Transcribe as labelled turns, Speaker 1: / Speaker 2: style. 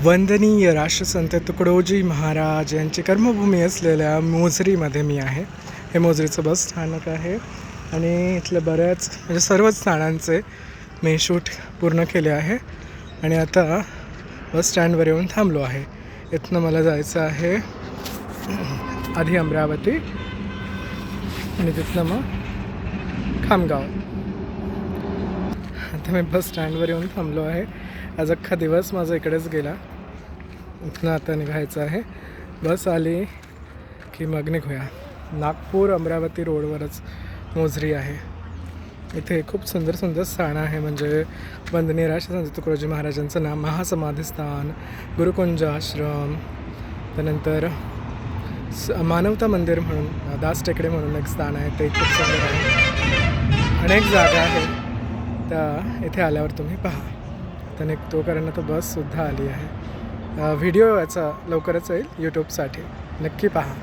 Speaker 1: वंदनीय राष्ट्रसंत तुकडोजी महाराज यांची कर्मभूमी असलेल्या मोझरीमध्ये मी आहे. हे मोझरीचं बस स्थानक आहे आणि इथल्या बऱ्याच म्हणजे सर्वच स्थानांचे मी शूट पूर्ण केले आहे आणि आता बस स्टँडवर येऊन थांबलो आहे. इथनं मला जायचं आहे आधी अमरावती आणि तिथनं मग खामगाव. आता मी बस स्टँडवर येऊन थांबलो आहे. आज अख्खा दिवस माझा इकडेच गेला. इथनं आता निघायचं आहे. बस आली की मग निघूया. नागपूर अमरावती रोडवरच मोझरी आहे. इथे खूप सुंदर सुंदर स्थानं आहे. म्हणजे वंदनीय राष्ट्रसंत तुकडोजी महाराजांचं नाम महासमाधिस्थान, गुरुकुंज आश्रम, त्यानंतर मानवता मंदिर म्हणून दास टेकडे म्हणून एक स्थान आहे, ते खूप सुंदर आहे. अनेक जागा आहे त्या इथे आल्यावर तुम्ही पहा. आता निघतो कारण आता बससुद्धा आली आहे. व्हिडिओ याचा लवकरच येईल यूट्यूबसाठी, नक्की पहा.